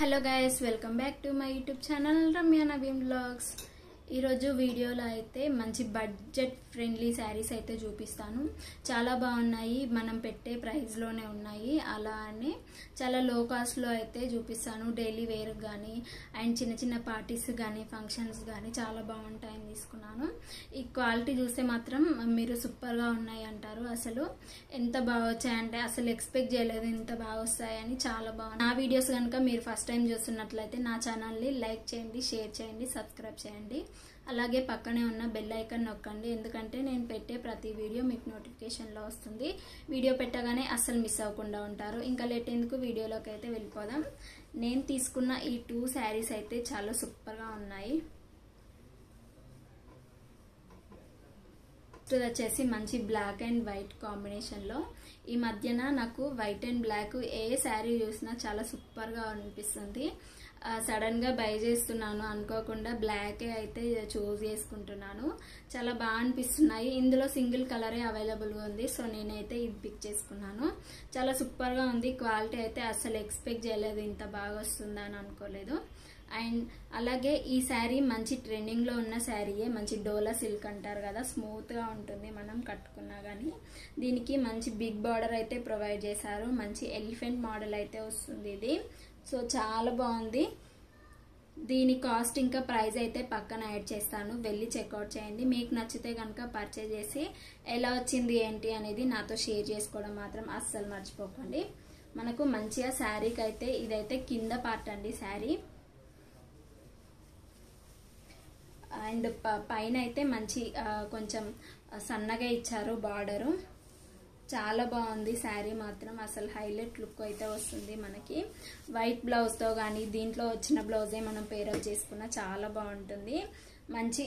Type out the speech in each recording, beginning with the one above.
Hello guys, welcome back to my YouTube channel Ramya Naveen vlogs. ఈరోజు వీడియోలో అయితే మంచి బడ్జెట్ ఫ్రెండ్లీ శారీస్ అయితే చూపిస్తాను. చాలా బాగున్నాయి, మనం పెట్టే ప్రైస్లోనే ఉన్నాయి. అలానే చాలా లో కాస్ట్లో అయితే చూపిస్తాను. డైలీ వేర్ కానీ అండ్ చిన్న చిన్న పార్టీస్ కానీ ఫంక్షన్స్ కానీ చాలా బాగుంటాయని తీసుకున్నాను. ఈ క్వాలిటీ చూస్తే మాత్రం మీరు సూపర్గా ఉన్నాయి అంటారు. అసలు ఎంత బాగా వచ్చాయంటే అసలు ఎక్స్పెక్ట్ చేయలేదు ఇంత బాగా వస్తాయని. చాలా బాగుంది. నా వీడియోస్ కనుక మీరు ఫస్ట్ టైం చూస్తున్నట్లయితే నా ఛానల్ని లైక్ చేయండి, షేర్ చేయండి, సబ్స్క్రైబ్ చేయండి. అలాగే పక్కనే ఉన్న బెల్ ఐకాన్ నొక్కండి, ఎందుకంటే నేను పెట్టే ప్రతి వీడియో మీకు నోటిఫికేషన్లో వస్తుంది. వీడియో పెట్టగానే అస్సలు మిస్ అవ్వకుండా ఉంటారు. ఇంకా లేట్ ఎందుకు వీడియోలోకి అయితే వెళ్ళిపోదాం. నేను తీసుకున్న ఈ 2 శారీస్ అయితే చాలా సూపర్గా ఉన్నాయి. ఇది వచ్చేసి మంచి బ్లాక్ అండ్ వైట్ కాంబినేషన్లో. ఈ మధ్యన నాకు వైట్ అండ్ బ్లాక్ ఏ శారీ చూసినా చాలా సూపర్గా అనిపిస్తుంది. సడన్గా బై చేస్తున్నాను అనుకోకుండా, బ్లాకే అయితే చూస్ చేసుకుంటున్నాను. చాలా బాగా అనిపిస్తున్నాయి. ఇందులో సింగిల్ కలరే అవైలబుల్గా ఉంది, సో నేనైతే ఇది పిక్ చేసుకున్నాను. చాలా సూపర్గా ఉంది. క్వాలిటీ అయితే అసలు ఎక్స్పెక్ట్ చేయలేదు, ఇంత బాగా వస్తుందా అని అనుకోలేదు. అండ్ అలాగే ఈ శారీ మంచి ట్రెండింగ్లో ఉన్న శారీయే. మంచి డోలా సిల్క్ అంటారు కదా, స్మూత్గా ఉంటుంది మనం కట్టుకున్నా కానీ. దీనికి మంచి బిగ్ బార్డర్ అయితే ప్రొవైడ్ చేశారు. మంచి ఎలిఫెంట్ మోడల్ అయితే వస్తుంది ఇది. సో చాలా బాగుంది. దీని కాస్ట్ ఇంకా ప్రైస్ అయితే పక్కన యాడ్ చేస్తాను, వెళ్ళి చెక్అవుట్ చేయండి. మీకు నచ్చితే కనుక పర్చేజ్ చేసి ఎలా వచ్చింది ఏంటి అనేది నాతో షేర్ చేసుకోవడం మాత్రం అస్సలు మర్చిపోకండి. మనకు మంచిగా శారీకి అయితే ఇదైతే కింద పార్ట్ అండి శారీ. అండ్ పైన అయితే మంచి కొంచెం సన్నగా ఇచ్చారు బార్డరు. చాలా బాగుంది శారీ మాత్రం. అసలు హైలైట్ లుక్ అయితే వస్తుంది మనకి. వైట్ బ్లౌజ్తో కానీ దీంట్లో వచ్చిన బ్లౌజే మనం పేరప్ చేసుకున్నా చాలా బాగుంటుంది. మంచి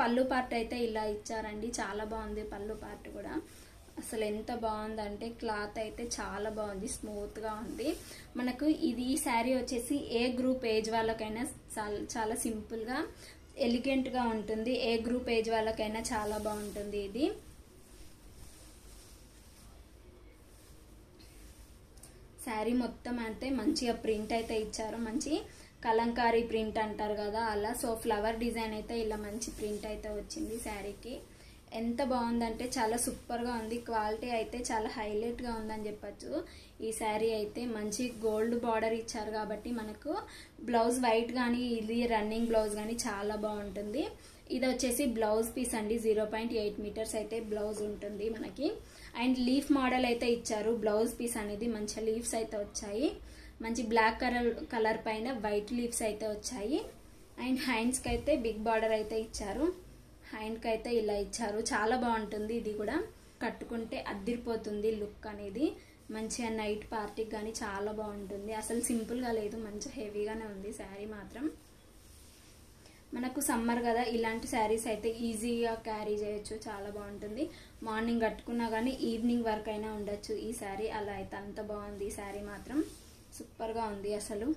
పళ్ళు పార్ట్ అయితే ఇలా ఇచ్చారండి, చాలా బాగుంది పళ్ళు పార్ట్ కూడా. అసలు ఎంత బాగుందంటే క్లాత్ అయితే చాలా బాగుంది, స్మూత్గా ఉంది. మనకు ఈ శారీ వచ్చేసి ఏ గ్రూప్ ఏజ్ వాళ్ళకైనా చాలా సింపుల్గా ఎలిగెంట్గా ఉంటుంది. ఏ గ్రూప్ ఏజ్ వాళ్ళకైనా చాలా బాగుంటుంది ఇది. శారీ మొత్తం అయితే మంచిగా ప్రింట్ అయితే ఇచ్చారు. మంచి కలంకారీ ప్రింట్ అంటారు కదా అలా. సో ఫ్లవర్ డిజైన్ అయితే ఇలా మంచి ప్రింట్ అయితే వచ్చింది శారీకి. ఎంత బాగుందంటే చాలా సూపర్గా ఉంది. క్వాలిటీ అయితే చాలా హైలైట్గా ఉందని చెప్పచ్చు. ఈ శారీ అయితే మంచి గోల్డ్ బార్డర్ ఇచ్చారు కాబట్టి మనకు బ్లౌజ్ వైట్ కానీ ఇది రన్నింగ్ బ్లౌజ్ కానీ చాలా బాగుంటుంది. ఇది వచ్చేసి బ్లౌజ్ పీస్ అండి. 0.8 మీటర్స్ అయితే బ్లౌజ్ ఉంటుంది మనకి. అండ్ లీఫ్ మోడల్ అయితే ఇచ్చారు. బ్లౌజ్ పీస్ అనేది మంచి లీవ్స్ అయితే వచ్చాయి. మంచి బ్లాక్ కలర్ పైన వైట్ లీవ్స్ అయితే వచ్చాయి. అండ్ హ్యాండ్స్కి అయితే బిగ్ బార్డర్ అయితే ఇచ్చారు. హ్యాండ్కి అయితే ఇలా ఇచ్చారు. చాలా బాగుంటుంది. ఇది కూడా కట్టుకుంటే అద్దిరిపోతుంది లుక్ అనేది. మంచిగా నైట్ పార్టీకి కానీ చాలా బాగుంటుంది. అసలు సింపుల్గా లేదు, మంచి హెవీగానే ఉంది శారీ మాత్రం. మనకు సమ్మర్ కదా, ఇలాంటి శారీస్ అయితే ఈజీగా క్యారీ చేయొచ్చు, చాలా బాగుంటుంది. మార్నింగ్ కట్టుకున్నా కానీ ఈవినింగ్ వరకు అయినా ఉండొచ్చు ఈ శారీ. అలా అయితే అంత బాగుంది ఈ శారీ మాత్రం. సూపర్గా ఉంది, అసలు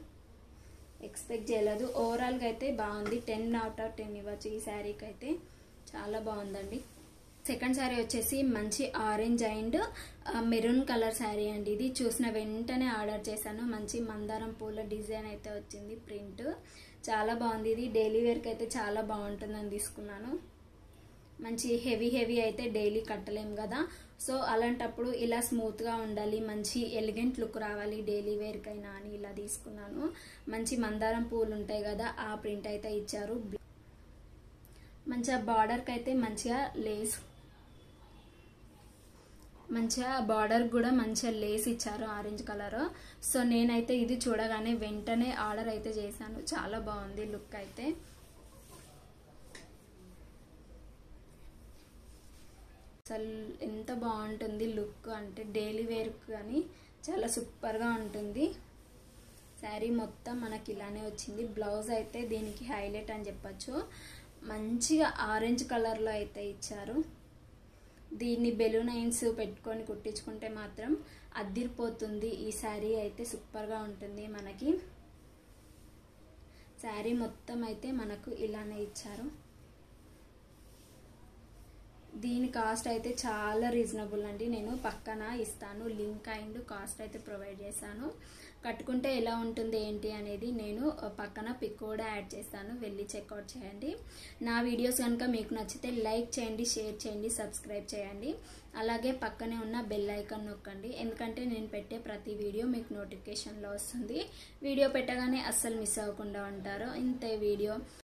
ఎక్స్పెక్ట్ చేయలేదు. ఓవరాల్గా అయితే బాగుంది. 10/10 ఇవ్వచ్చు ఈ శారీకి అయితే. చాలా బాగుందండి. సెకండ్ శారీ వచ్చేసి మంచి orange and maroon colour sari అండి. ఇది చూసిన వెంటనే ఆర్డర్ చేశాను. మంచి మందారం పూల డిజైన్ అయితే వచ్చింది ప్రింట్. చాలా బాగుంది. ఇది డైలీ వేర్కి అయితే చాలా బాగుంటుందని తీసుకున్నాను. మంచి హెవీ అయితే డైలీ కట్టలేం కదా, సో అలాంటప్పుడు ఇలా స్మూత్గా ఉండాలి, మంచి ఎలిగెంట్ లుక్ రావాలి డైలీ వేర్కైనా అని ఇలా తీసుకున్నాను. మంచి మందారం పూలు ఉంటాయి కదా, ఆ ప్రింట్ అయితే ఇచ్చారు. మంచిగా బార్డర్కి అయితే మంచిగా లేస్, మంచిగా బార్డర్ కూడా మంచిగా లేస్ ఇచ్చారు ఆరెంజ్ కలర్. సో నేనైతే ఇది చూడగానే వెంటనే ఆర్డర్ అయితే చేశాను. చాలా బాగుంది లుక్ అయితే. అసలు ఎంత బాగుంటుంది లుక్ అంటే డైలీ వేర్ కానీ చాలా సూపర్గా ఉంటుంది. శారీ మొత్తం మనకి ఇలానే వచ్చింది. బ్లౌజ్ అయితే దీనికి హైలైట్ అని చెప్పచ్చు. మంచిగా ఆరెంజ్ కలర్లో అయితే ఇచ్చారు. దీన్ని బెలూనైన్స్ పెట్టుకొని కుట్టించుకుంటే మాత్రం అద్దిరిపోతుంది. ఈ శారీ అయితే సూపర్గా ఉంటుంది మనకి. శారీ మొత్తం అయితే మనకు ఇలానే ఇచ్చారు. దీని కాస్ట్ అయితే చాలా రీజనబుల్ అండి. నేను పక్కన ఇస్తాను లింక్ అండ్ కాస్ట్ అయితే ప్రొవైడ్ చేశాను. కట్టుకుంటే ఎలా ఉంటుంది ఏంటి అనేది నేను పక్కన పిక్ కూడా యాడ్ చేస్తాను, వెళ్ళి చెక్అవుట్ చేయండి. నా వీడియోస్ కనుక మీకు నచ్చితే లైక్ చేయండి, షేర్ చేయండి, సబ్స్క్రైబ్ చేయండి. అలాగే పక్కనే ఉన్న బెల్ ఐకాన్ నొక్కండి, ఎందుకంటే నేను పెట్టే ప్రతి వీడియో మీకు నోటిఫికేషన్లో వస్తుంది. వీడియో పెట్టగానే అస్సలు మిస్ అవ్వకుండా ఉంటారు. ఇంతే వీడియో.